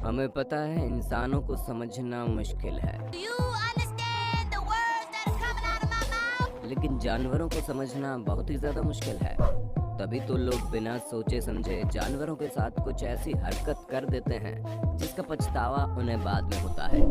हमें पता है इंसानों को समझना मुश्किल है, लेकिन जानवरों को समझना बहुत ही ज्यादा मुश्किल है। तभी तो लोग बिना सोचे समझे जानवरों के साथ कुछ ऐसी हरकत कर देते हैं जिसका पछतावा उन्हें बाद में होता है।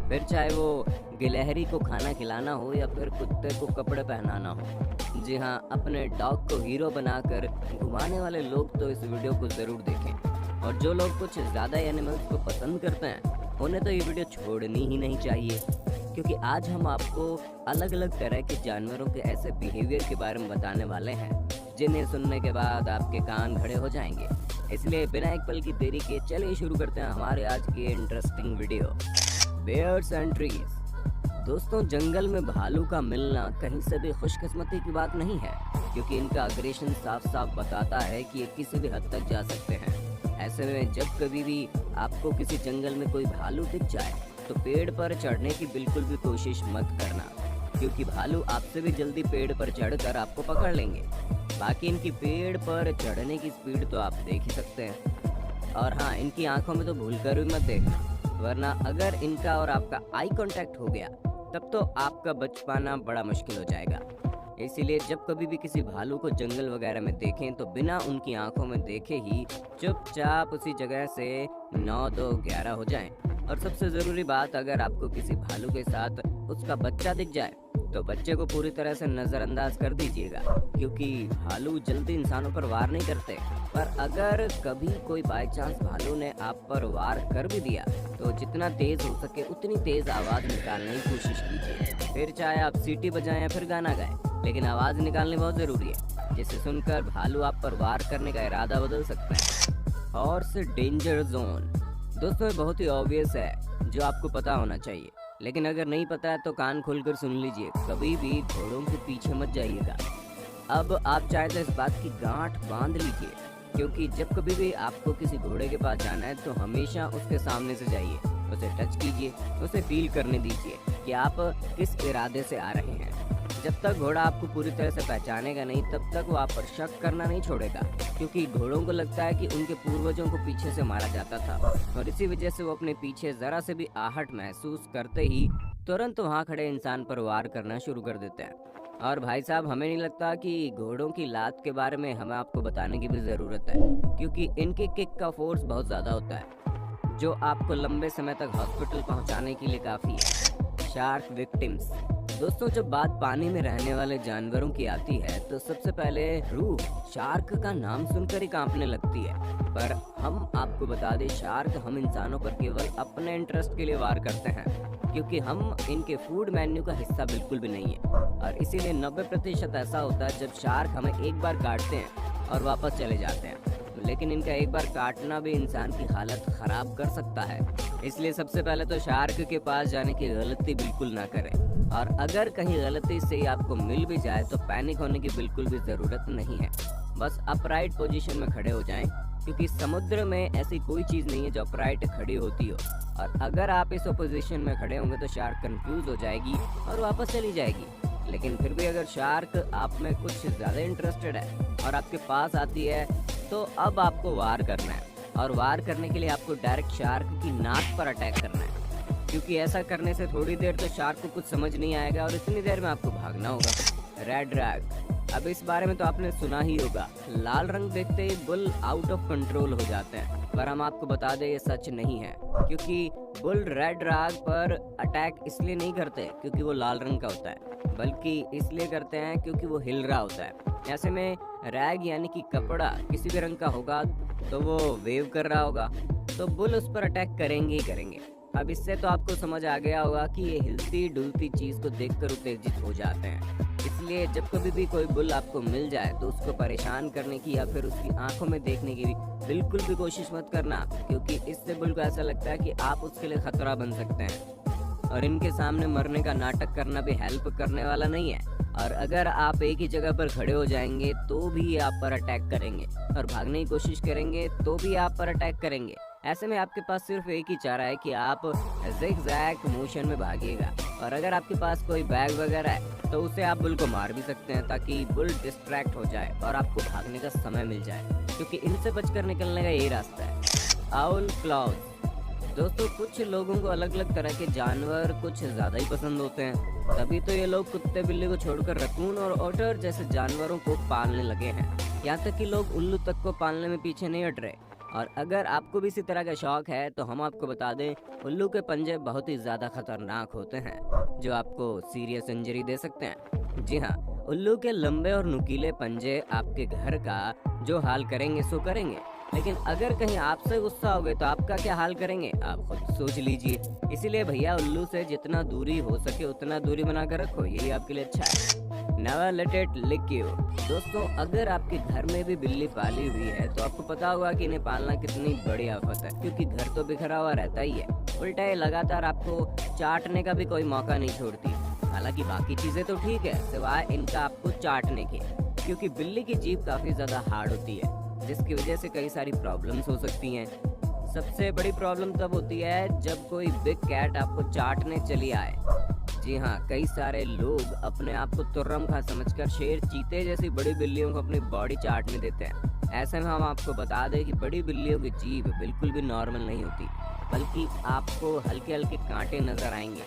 फिर चाहे वो गिलहरी को खाना खिलाना हो या फिर कुत्ते को कपड़े पहनाना हो। जी हाँ, अपने डॉग को हीरो बनाकर घुमाने वाले लोग तो इस वीडियो को जरूर देखें। और जो लोग कुछ ज़्यादा एनिमल्स को पसंद करते हैं उन्हें तो ये वीडियो छोड़नी ही नहीं चाहिए, क्योंकि आज हम आपको अलग अलग तरह के जानवरों के ऐसे बिहेवियर के बारे में बताने वाले हैं जिन्हें सुनने के बाद आपके कान खड़े हो जाएंगे। इसलिए बिना एक पल की देरी के चलिए शुरू करते हैं हमारे आज की interesting video, bears and trees. दोस्तों, जंगल में भालू का मिलना कहीं से भी खुशकिस्मती की बात नहीं है, क्योंकि इनका अग्रेशन साफ साफ बताता है कि ये किसी भी हद तक जा सकते हैं। ऐसे में जब कभी भी आपको किसी जंगल में कोई भालू दिख जाए तो पेड़ पर चढ़ने की बिल्कुल भी कोशिश मत करना, क्योंकि भालू आपसे भी जल्दी पेड़ पर चढ़कर आपको पकड़ लेंगे। बाकी इनकी पेड़ पर चढ़ने की स्पीड तो आप देख ही सकते हैं। और हाँ, इनकी आंखों में तो भूलकर भी मत देखना, वरना अगर इनका और आपका आई कांटेक्ट हो गया तब तो आपका बच पाना बड़ा मुश्किल हो जाएगा। इसीलिए जब कभी भी किसी भालू को जंगल वगैरह में देखें तो बिना उनकी आंखों में देखे ही चुपचाप उसी जगह से 9 2 11 हो जाएं। और सबसे ज़रूरी बात, अगर आपको किसी भालू के साथ उसका बच्चा दिख जाए तो बच्चे को पूरी तरह से नज़रअंदाज कर दीजिएगा, क्योंकि भालू जल्दी इंसानों पर वार नहीं करते। पर अगर कभी कोई बाई चांस भालू ने आप पर वार कर भी दिया तो जितना तेज़ हो सके उतनी तेज़ आवाज़ निकालने की कोशिश कीजिए। फिर चाहे आप सीटी बजाएं या फिर गाना गाएं, लेकिन आवाज़ निकालनी बहुत ज़रूरी है, जिसे सुनकर भालू आप पर वार करने का इरादा बदल सकता है। Horse danger zone. दोस्तों, ये बहुत ही ऑब्वियस है जो आपको पता होना चाहिए, लेकिन अगर नहीं पता है तो कान खोलकर सुन लीजिए, कभी भी घोड़ों के पीछे मत जाइएगा। अब आप चाहे तो इस बात की गांठ बांध लीजिए, क्योंकि जब कभी भी आपको किसी घोड़े के पास जाना है तो हमेशा उसके सामने से जाइए, उसे टच कीजिए, उसे फील करने दीजिए कि आप किस इरादे से आ रहे हैं। जब तक घोड़ा आपको पूरी तरह से पहचानेगा नहीं तब तक वो आप पर शक करना नहीं छोड़ेगा, क्योंकि घोड़ों को लगता है कि उनके पूर्वजों को पीछे से मारा जाता था, और इसी वजह से वो अपने पीछे जरा से भी आहट महसूस करते ही तुरंत वहाँ खड़े इंसान पर वार करना शुरू कर देते हैं। और भाई साहब, हमें नहीं लगता कि घोड़ों की लात के बारे में हमें आपको बताने की भी ज़रूरत है, क्योंकि इनकी किक का फोर्स बहुत ज़्यादा होता है, जो आपको लंबे समय तक हॉस्पिटल पहुँचाने के लिए काफ़ी है। Shark victims. दोस्तों, जब बात पानी में रहने वाले जानवरों की आती है तो सबसे पहले रूह शार्क का नाम सुनकर ही कांपने लगती है। पर हम आपको बता दें, शार्क हम इंसानों पर केवल अपने इंटरेस्ट के लिए वार करते हैं, क्योंकि हम इनके फूड मेन्यू का हिस्सा बिल्कुल भी नहीं है। और इसीलिए 90% ऐसा होता है जब शार्क हमें एक बार काटते हैं और वापस चले जाते हैं, लेकिन इनका एक बार काटना भी इंसान की हालत ख़राब कर सकता है। इसलिए सबसे पहले तो शार्क के पास जाने की गलती बिल्कुल ना करें, और अगर कहीं गलती से ही आपको मिल भी जाए तो पैनिक होने की बिल्कुल भी ज़रूरत नहीं है। बस अपराइट पोजीशन में खड़े हो जाएं, क्योंकि समुद्र में ऐसी कोई चीज़ नहीं है जो अपराइट खड़ी होती हो, और अगर आप इस पोजीशन में खड़े होंगे तो शार्क कंफ्यूज हो जाएगी और वापस चली जाएगी। लेकिन फिर भी अगर शार्क आप में कुछ ज़्यादा इंटरेस्टेड है और आपके पास आती है तो अब आपको वार करना है, और वार करने के लिए आपको डायरेक्ट शार्क की नाक पर अटैक करना है, क्योंकि ऐसा करने से थोड़ी देर तो शार्क को कुछ समझ नहीं आएगा और इतनी देर में आपको भागना होगा। Red rag. अब इस बारे में तो आपने सुना ही होगा, लाल रंग देखते ही बुल आउट ऑफ कंट्रोल हो जाते हैं, पर हम आपको बता दें ये सच नहीं है, क्योंकि बुल रेड रैग पर अटैक इसलिए नहीं करते क्योंकि वो लाल रंग का होता है, बल्कि इसलिए करते हैं क्योंकि वो हिल रहा होता है। ऐसे में रैग यानी कि कपड़ा किसी भी रंग का होगा तो वो वेव कर रहा होगा, तो बुल उस पर अटैक करेंगे ही करेंगे। अब इससे तो आपको समझ आ गया होगा कि ये हिलती डुलती चीज़ को देखकर उत्तेजित हो जाते हैं। इसलिए जब कभी भी कोई बुल आपको मिल जाए तो उसको परेशान करने की या फिर उसकी आंखों में देखने की बिल्कुल भी कोशिश मत करना, क्योंकि इससे बुल को ऐसा लगता है कि आप उसके लिए खतरा बन सकते हैं, और इनके सामने मरने का नाटक करना भी हेल्प करने वाला नहीं है। और अगर आप एक ही जगह पर खड़े हो जाएंगे तो भी आप पर अटैक करेंगे, और भागने की कोशिश करेंगे तो भी आप पर अटैक करेंगे। ऐसे में आपके पास सिर्फ एक ही चारा है कि आप ज़िगज़ैग मोशन में भागिएगा, और अगर आपके पास कोई बैग वगैरह है तो उसे आप बुल को मार भी सकते हैं, ताकि बुल डिस्ट्रैक्ट हो जाए और आपको भागने का समय मिल जाए, क्योंकि इनसे बचकर निकलने का यही रास्ता है। Owl clause. दोस्तों कुछ लोगों को अलग अलग तरह के जानवर कुछ ज्यादा ही पसंद होते हैं, तभी तो ये लोग कुत्ते बिल्ली को छोड़कर रकून और ओटर जैसे जानवरों को पालने लगे हैं। यहाँ तक कि लोग उल्लू तक को पालने में पीछे नहीं हट रहे। और अगर आपको भी इसी तरह का शौक है तो हम आपको बता दें, उल्लू के पंजे बहुत ही ज्यादा खतरनाक होते हैं जो आपको सीरियस इंजरी दे सकते हैं। जी हाँ, उल्लू के लंबे और नुकीले पंजे आपके घर का जो हाल करेंगे सो करेंगे, लेकिन अगर कहीं आपसे गुस्सा हो गए तो आपका क्या हाल करेंगे आप खुद सोच लीजिए। इसीलिए भैया उल्लू से जितना दूरी हो सके उतना दूरी बनाकर रखो, यही आपके लिए अच्छा है। Never let it lick you. दोस्तों अगर आपके घर में भी बिल्ली पाली हुई है तो आपको पता होगा कि इन्हें पालना कितनी बड़ी आफत है, क्योंकि घर तो बिखरा हुआ रहता ही है, उल्टा ये लगातार आपको चाटने का भी कोई मौका नहीं छोड़ती। हालांकि बाकी चीजें तो ठीक है सिवाय इनका आपको चाटने के, क्योंकि बिल्ली की जीभ काफी ज्यादा हार्ड होती है जिसकी वजह से कई सारी प्रॉब्लम्स हो सकती हैं। सबसे बड़ी प्रॉब्लम तब होती है जब कोई बिग कैट आपको चाटने चली आए। जी हाँ, कई सारे लोग अपने आप को तुर्रम खा समझकर शेर चीते जैसी बड़ी बिल्लियों को अपनी बॉडी चाटने देते हैं। ऐसे में हम आपको बता दें कि बड़ी बिल्लियों की जीभ बिल्कुल भी नॉर्मल नहीं होती, बल्कि आपको हल्के हल्के कांटे नजर आएंगे,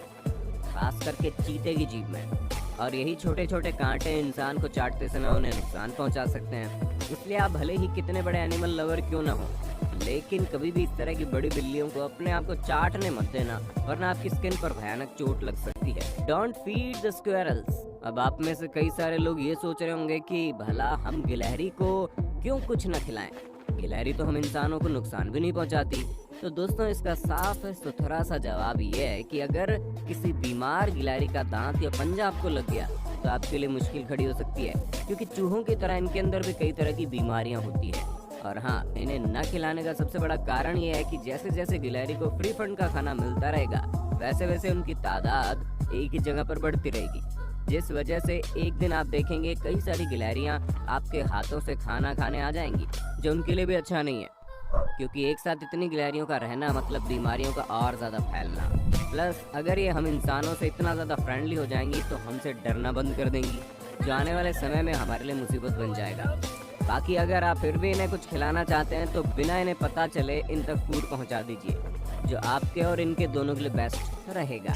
खास करके चीते की जीभ में। और यही छोटे छोटे कांटे इंसान को चाटते समय उन्हें नुकसान पहुंचा सकते हैं। इसलिए आप भले ही कितने बड़े एनिमल लवर क्यों ना हो, लेकिन कभी भी इस तरह की बड़ी बिल्लियों को अपने आप को चाटने मत देना, वरना आपकी स्किन पर भयानक चोट लग सकती है। Don't feed the squirrels. अब आप में से कई सारे लोग ये सोच रहे होंगे कि भला हम गिलहरी को क्यों कुछ न खिलाएं, गिलहरी तो हम इंसानों को नुकसान भी नहीं पहुंचाती। तो दोस्तों इसका साफ सुथरा सा जवाब ये है कि अगर किसी बीमार गिलहरी का दांत या पंजा आपको लग गया तो आपके लिए मुश्किल खड़ी हो सकती है, क्योंकि चूहों की तरह इनके अंदर भी कई तरह की बीमारियां होती है। और हाँ, इन्हें न खिलाने का सबसे बड़ा कारण ये है कि जैसे जैसे गिलहरी को फ्री फंड का खाना मिलता रहेगा वैसे वैसे उनकी तादाद एक ही जगह पर बढ़ती रहेगी, जिस वजह से एक दिन आप देखेंगे कई सारी गिलहरियां आपके हाथों से खाना खाने आ जाएंगी, जो उनके लिए भी अच्छा नहीं है, क्योंकि एक साथ इतनी गिलहरियों का रहना मतलब बीमारियों का और ज़्यादा फैलना। प्लस अगर ये हम इंसानों से इतना ज़्यादा फ्रेंडली हो जाएंगी तो हमसे डरना बंद कर देंगी, जो आने वाले समय में हमारे लिए मुसीबत बन जाएगा। बाकी अगर आप फिर भी इन्हें कुछ खिलाना चाहते हैं तो बिना इन्हें पता चले इन तक फूड पहुंचा दीजिए, जो आपके और इनके दोनों के लिए बेस्ट रहेगा।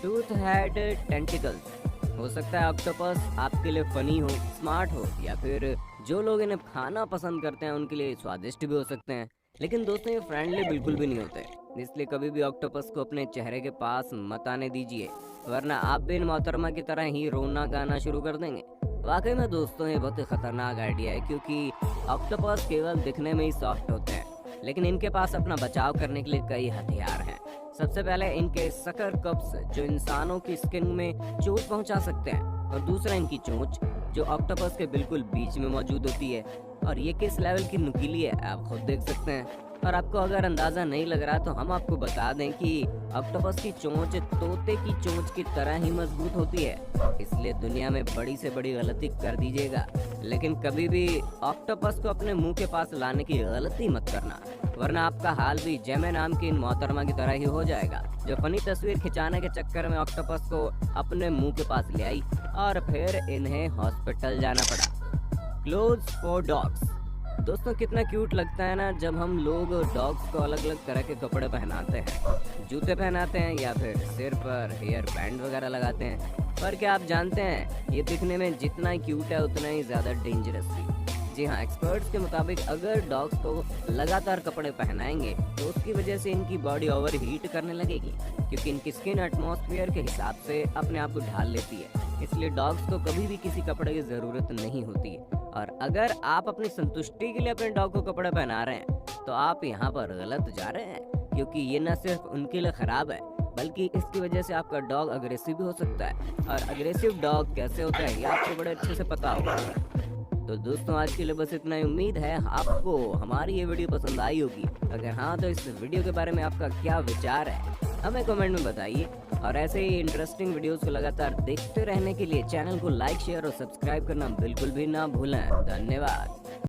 Tooth head tentacles. हो सकता है ऑक्टोपस आपके लिए फनी हो, स्मार्ट हो, या फिर जो लोग इन्हें खाना पसंद करते हैं उनके लिए स्वादिष्ट भी हो सकते हैं, लेकिन दोस्तों ये फ्रेंडली बिल्कुल भी नहीं होते। इसलिए कभी भी ऑक्टोपस को अपने चेहरे के पास मत आने दीजिए, वरना आप भी इन मोहतरमा की तरह ही रोना गाना शुरू कर देंगे। वाकई में दोस्तों ये बहुत ही खतरनाक आइडिया है, क्योंकि ऑक्टोपस केवल दिखने में ही सॉफ्ट होते हैं, लेकिन इनके पास अपना बचाव करने के लिए कई हथियार हैं। सबसे पहले इनके सकर कप्स जो इंसानों की स्किन में चोट पहुंचा सकते हैं, और दूसरा इनकी चोंच जो ऑक्टोपस के बिल्कुल बीच में मौजूद होती है, और ये किस लेवल की नुकीली है आप खुद देख सकते हैं। और आपको अगर अंदाजा नहीं लग रहा तो हम आपको बता दें कि ऑक्टोपस की चोंच तोते की चोंच की तरह ही मजबूत होती है, इसलिए दुनिया में बड़ी से बड़ी गलती कर दीजिएगा, लेकिन कभी भी ऑक्टोपस को अपने मुंह के पास लाने की गलती मत करना, वरना आपका हाल भी जेमे नाम की इन मोहतरमा की तरह ही हो जाएगा, जो फनी तस्वीर खिंचाने के चक्कर में ऑक्टोपस को अपने मुंह के पास ले आई और फिर इन्हें हॉस्पिटल जाना पड़ा। Clothes for dogs. दोस्तों कितना क्यूट लगता है ना जब हम लोग डॉग्स को अलग अलग तरह के कपड़े पहनाते हैं, जूते पहनाते हैं या फिर सिर पर हेयर बैंड वगैरह लगाते हैं। पर क्या आप जानते हैं ये दिखने में जितना ही क्यूट है उतना ही ज़्यादा डेंजरस भी। जी हाँ, एक्सपर्ट्स के मुताबिक अगर डॉग्स को लगातार कपड़े पहनाएंगे तो उसकी वजह से इनकी बॉडी ओवर हीट करने लगेगी, क्योंकि इनकी स्किन एटमॉस्फेयर के हिसाब से अपने आप को ढाल लेती है। इसलिए डॉग्स को कभी भी किसी कपड़े की ज़रूरत नहीं होती है, और अगर आप अपनी संतुष्टि के लिए अपने डॉग को कपड़े पहना रहे हैं तो आप यहाँ पर गलत जा रहे हैं, क्योंकि ये न सिर्फ उनके लिए ख़राब है बल्कि इसकी वजह से आपका डॉग अग्रेसिव भी हो सकता है, और अग्रेसिव डॉग कैसे होता है ये आपको बड़े अच्छे से पता होगा। तो दोस्तों आज के लिए बस इतना ही। उम्मीद है आपको हमारी ये वीडियो पसंद आई होगी। अगर हाँ तो इस वीडियो के बारे में आपका क्या विचार है हमें कमेंट में बताइए, और ऐसे ही इंटरेस्टिंग वीडियोस को लगातार देखते रहने के लिए चैनल को लाइक, शेयर और सब्सक्राइब करना बिल्कुल भी ना भूलें। धन्यवाद।